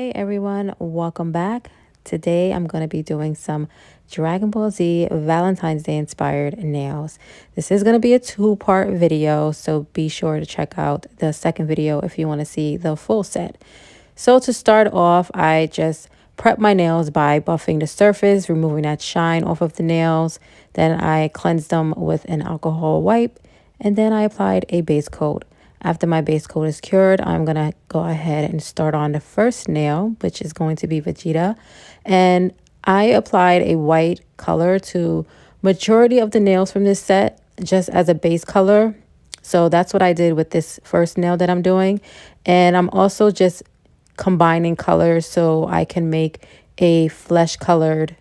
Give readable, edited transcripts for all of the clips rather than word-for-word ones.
Hey everyone, welcome back. Today I'm going to be doing some Dragon Ball Z Valentine's Day inspired nails. This is going to be a two-part video, so be sure to check out the second video if you want to see the full set. So to start off, I just prep my nails by buffing the surface, removing that shine off of the nails. Then I cleansed them with an alcohol wipe, and then I applied a base coat. After my base coat is cured, I'm going to go ahead and start on the first nail, which is going to be Vegeta. And I applied a white color to majority of the nails from this set, just as a base color. So that's what I did with this first nail that I'm doing. And I'm also just combining colors so I can make a flesh colored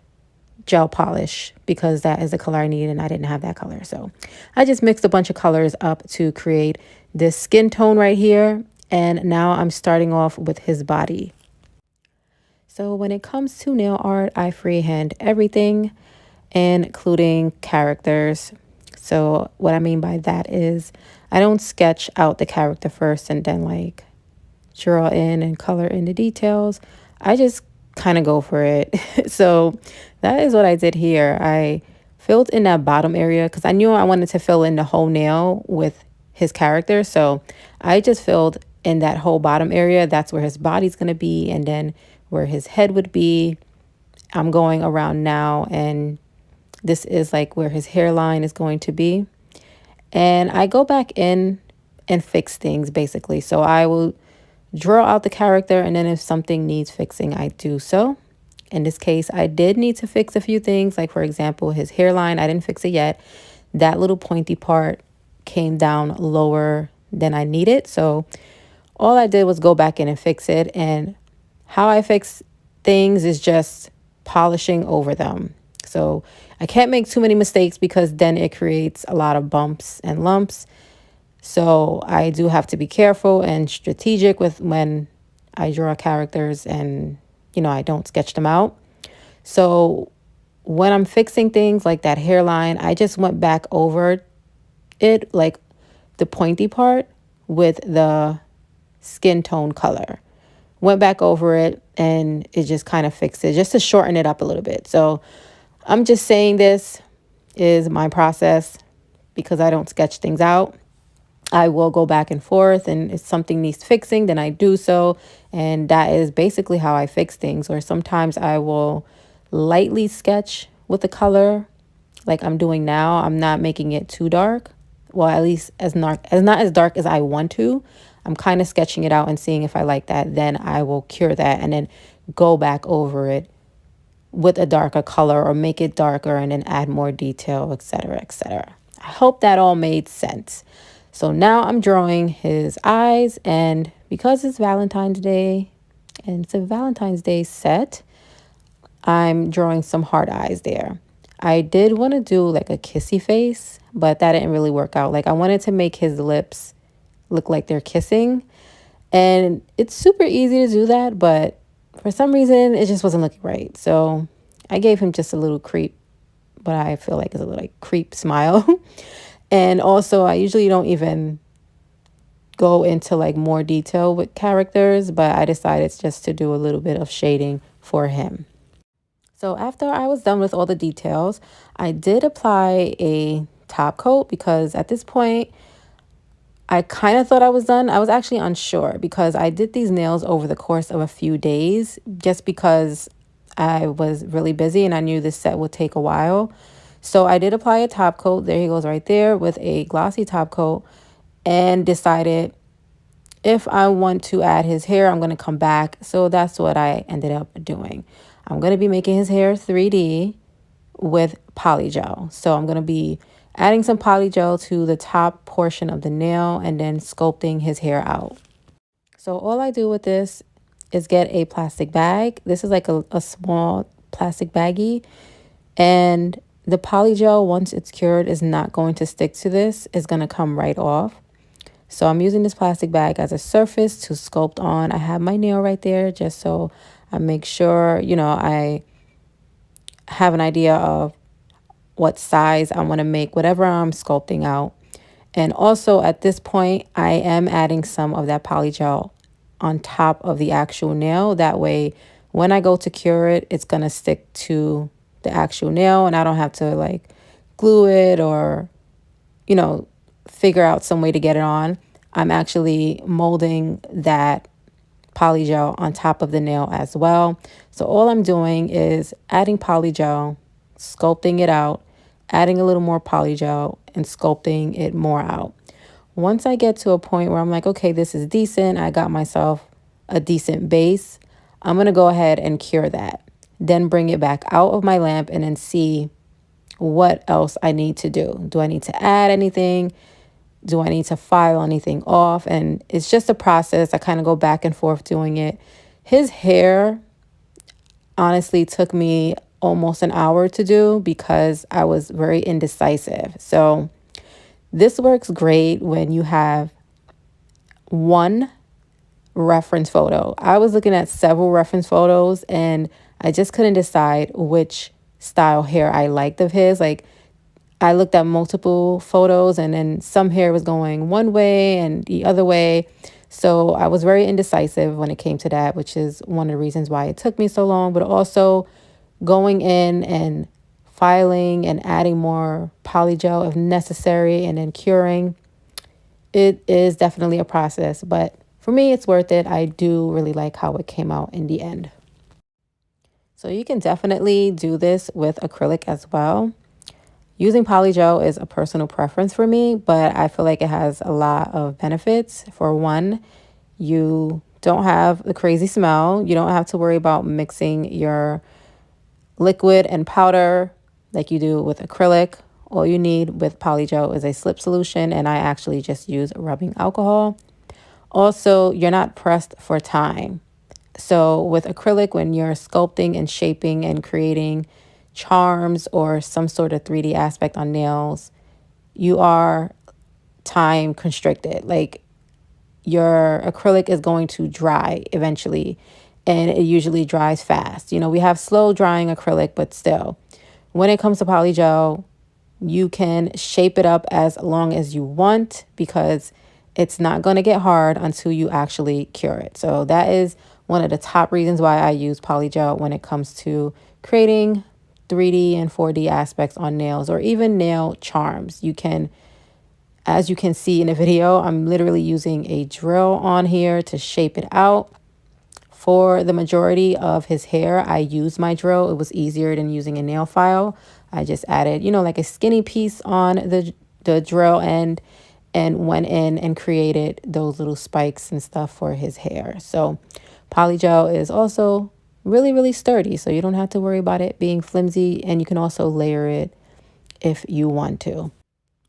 gel polish, because that is the color I need and I didn't have that color. So I just mixed a bunch of colors up to create this skin tone right here. And now I'm starting off with his body. So when it comes to nail art, I freehand everything, including characters. So what I mean by that is I don't sketch out the character first and then like draw in and color in the details. I just kind of go for it. So that is what I did here. I filled in that bottom area because I knew I wanted to fill in the whole nail with his character. So I just filled in that whole bottom area. That's where his body's going to be, and then where his head would be. I'm going around now, and this is like where his hairline is going to be. And I go back in and fix things basically. So I will draw out the character, and then if something needs fixing, I do so. In this case, I did need to fix a few things, like for example, his hairline. I didn't fix it yet. That little pointy part came down lower than I needed. So all I did was go back in and fix it. And how I fix things is just polishing over them. So I can't make too many mistakes because then it creates a lot of bumps and lumps. So I do have to be careful and strategic with when I draw characters, and, you know, I don't sketch them out. So when I'm fixing things like that hairline, I just went back over it, like the pointy part with the skin tone color. Went back over it and it just kind of fixed it just to shorten it up a little bit. So I'm just saying this is my process because I don't sketch things out. I will go back and forth, and if something needs fixing, then I do so. And that is basically how I fix things. Or sometimes I will lightly sketch with the color like I'm doing now. I'm not making it too dark. Well, at least not as dark as I want to. I'm kind of sketching it out and seeing if I like that. Then I will cure that and then go back over it with a darker color or make it darker and then add more detail, etc., etc. I hope that all made sense. So now I'm drawing his eyes, and because it's Valentine's Day and it's a Valentine's Day set, I'm drawing some hard eyes there. I did want to do like a kissy face, but that didn't really work out. Like I wanted to make his lips look like they're kissing, and it's super easy to do that, but for some reason it just wasn't looking right. So I gave him just a little creep, but I feel like it's a little like creep smile. And also, I usually don't even go into like more detail with characters, but I decided just to do a little bit of shading for him. So after I was done with all the details, I did apply a top coat because at this point, I kind of thought I was done. I was actually unsure because I did these nails over the course of a few days just because I was really busy and I knew this set would take a while. So I did apply a top coat. There he goes right there with a glossy top coat, and decided if I want to add his hair, I'm going to come back. So that's what I ended up doing. I'm going to be making his hair 3D with Polygel. So I'm going to be adding some Polygel to the top portion of the nail and then sculpting his hair out. So all I do with this is get a plastic bag. This is like a small plastic baggie, and the Polygel, once it's cured, is not going to stick to this. It's going to come right off. So I'm using this plastic bag as a surface to sculpt on. I have my nail right there just so I make sure, you know, I have an idea of what size I want to make whatever I'm sculpting out. And also at this point, I am adding some of that Polygel on top of the actual nail. That way, when I go to cure it, it's going to stick to the actual nail and I don't have to like glue it or, you know, figure out some way to get it on. I'm actually molding that polygel on top of the nail as well. So all I'm doing is adding polygel, sculpting it out, adding a little more polygel and sculpting it more out. Once I get to a point where I'm like, okay, this is decent, I got myself a decent base, I'm going to go ahead and cure that. Then bring it back out of my lamp and then see what else I need to do. Do I need to add anything? Do I need to file anything off? And it's just a process. I kind of go back and forth doing it. His hair honestly took me almost an hour to do because I was very indecisive. So this works great when you have one reference photo. I was looking at several reference photos and I just couldn't decide which style hair I liked of his. Like, I looked at multiple photos and then some hair was going one way and the other way. So I was very indecisive when it came to that, which is one of the reasons why it took me so long. But also going in and filing and adding more polygel if necessary and then curing. It is definitely a process, but for me, it's worth it. I do really like how it came out in the end. So you can definitely do this with acrylic as well. Using polygel is a personal preference for me, but I feel like it has a lot of benefits. For one, you don't have the crazy smell. You don't have to worry about mixing your liquid and powder like you do with acrylic. All you need with polygel is a slip solution, and I actually just use rubbing alcohol. Also, you're not pressed for time. So with acrylic, when you're sculpting and shaping and creating charms or some sort of 3D aspect on nails, you are time constricted. Like, your acrylic is going to dry eventually, and it usually dries fast. You know, we have slow drying acrylic, but still, when it comes to polygel, you can shape it up as long as you want because it's not going to get hard until you actually cure it. So that is one of the top reasons why I use polygel when it comes to creating 3D and 4D aspects on nails or even nail charms. You can, as you can see in the video, I'm literally using a drill on here to shape it out. For the majority of his hair, I used my drill. It was easier than using a nail file. I just added, you know, like a skinny piece on the drill end and went in and created those little spikes and stuff for his hair. So polygel is also really, really sturdy, so you don't have to worry about it being flimsy, and you can also layer it if you want to.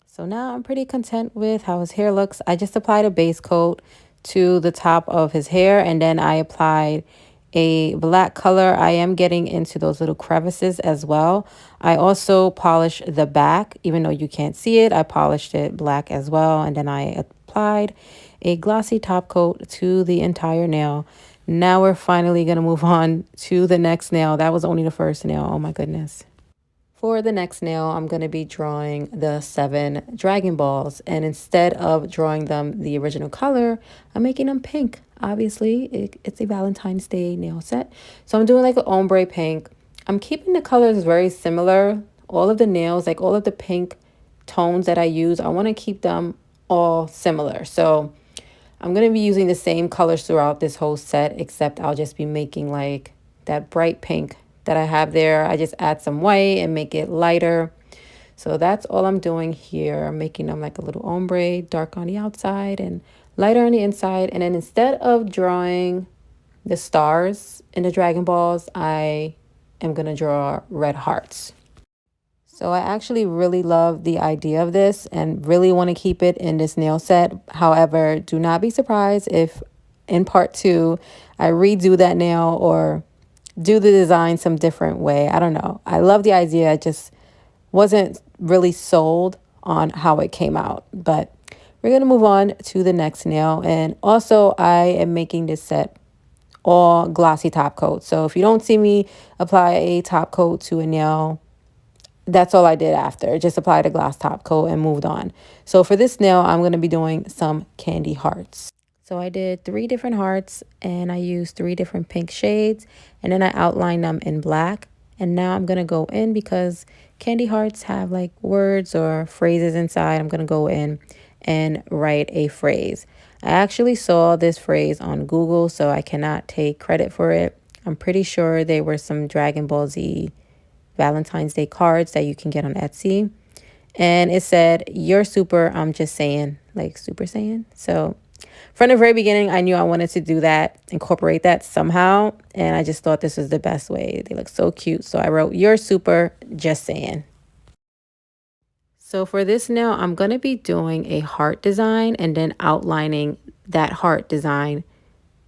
So now I'm pretty content with how his hair looks. I just applied a base coat to the top of his hair, and then I applied a black color. I am getting into those little crevices as well. I also polished the back, even though you can't see it. I polished it black as well, and then I applied a glossy top coat to the entire nail. Now we're finally going to move on to the next nail. That was only the first nail. Oh my goodness. For the next nail, I'm going to be drawing the 7 Dragon Balls. And instead of drawing them the original color, I'm making them pink. Obviously, it's a Valentine's Day nail set. So I'm doing like an ombre pink. I'm keeping the colors very similar. All of the nails, like all of the pink tones that I use, I want to keep them all similar. So I'm going to be using the same colors throughout this whole set, except I'll just be making like that bright pink that I have there. I just add some white and make it lighter. So that's all I'm doing here. I'm making them like a little ombre, dark on the outside and lighter on the inside. And then instead of drawing the stars in the Dragon Balls, I am going to draw red hearts. So I actually really love the idea of this and really want to keep it in this nail set. However, do not be surprised if in part 2, I redo that nail or do the design some different way. I don't know. I love the idea. I just wasn't really sold on how it came out. But we're going to move on to the next nail. And also, I am making this set all glossy top coat. So if you don't see me apply a top coat to a nail, that's all I did after. Just applied a gloss top coat and moved on. So for this nail, I'm going to be doing some candy hearts. So I did 3 different hearts and I used 3 different pink shades, and then I outlined them in black. And now I'm going to go in, because candy hearts have like words or phrases inside. I'm going to go in and write a phrase. I actually saw this phrase on Google, so I cannot take credit for it. I'm pretty sure they were some Dragon Ball Z Valentine's Day cards that you can get on Etsy. And it said, "You're super, I'm just saying," like Super Saiyan. So from the very beginning, I knew I wanted to do that, incorporate that somehow. And I just thought this was the best way. They look so cute. So I wrote, "You're super, just saying." So for this nail, I'm going to be doing a heart design and then outlining that heart design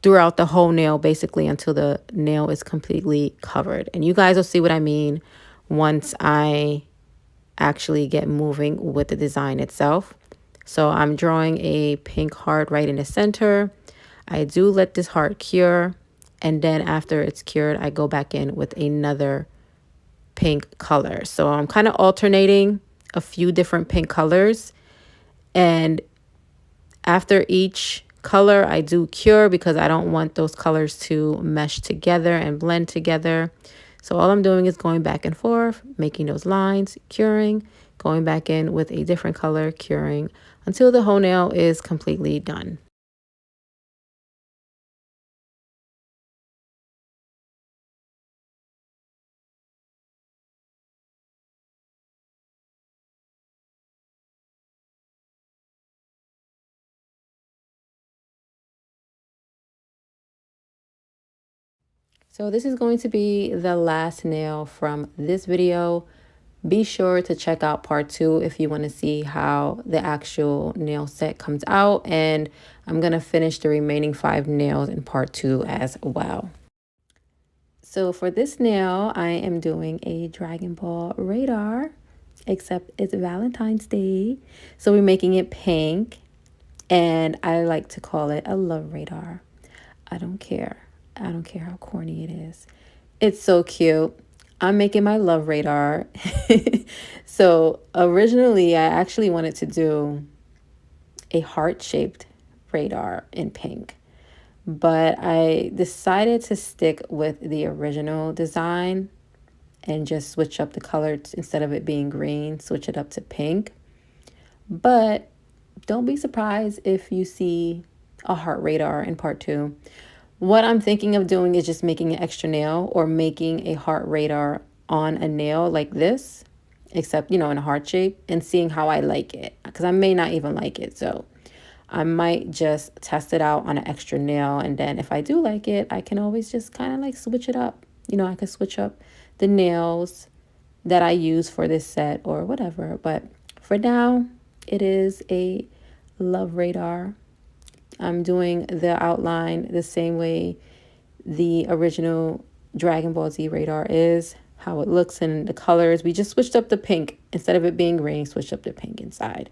throughout the whole nail, basically until the nail is completely covered. And you guys will see what I mean once I actually get moving with the design itself. So I'm drawing a pink heart right in the center. I do let this heart cure, and then after it's cured, I go back in with another pink color. So I'm kind of alternating a few different pink colors, and after each color I do cure, because I don't want those colors to mesh together and blend together. So all I'm doing is going back and forth, making those lines, curing, going back in with a different color, curing, until the whole nail is completely done. So this is going to be the last nail from this video. Be sure to check out part 2 if you want to see how the actual nail set comes out. And I'm going to finish the remaining 5 nails in part 2 as well. So for this nail, I am doing a Dragon Ball radar, except it's Valentine's Day. So we're making it pink, and I like to call it a love radar. I don't care. I don't care how corny it is. It's so cute. I'm making my love radar. So originally, I actually wanted to do a heart-shaped radar in pink, but I decided to stick with the original design and just switch up the color. Instead of it being green, switch it up to pink. But don't be surprised if you see a heart radar in part 2. What I'm thinking of doing is just making an extra nail, or making a heart radar on a nail like this, except, in a heart shape, and seeing how I like it, because I may not even like it. So I might just test it out on an extra nail, and then if I do like it, I can always just kind of like switch it up. I could switch up the nails that I use for this set or whatever. But for now, it is a love radar. I'm doing the outline the same way the original Dragon Ball Z radar is, how it looks in the colors. We just switched up the pink. Instead of it being green, switched up the pink inside.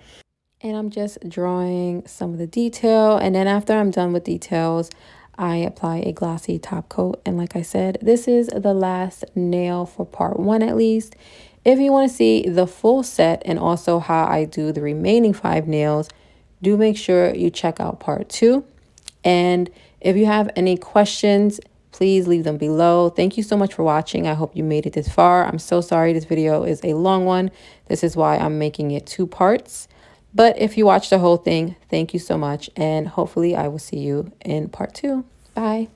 And I'm just drawing some of the detail. And then after I'm done with details, I apply a glossy top coat. And like I said, this is the last nail for part 1 at least. If you want to see the full set and also how I do the remaining 5 nails, do make sure you check out part 2. And if you have any questions, please leave them below. Thank you so much for watching. I hope you made it this far. I'm so sorry this video is a long one. This is why I'm making it 2 parts. But if you watched the whole thing, thank you so much. And hopefully I will see you in part 2. Bye.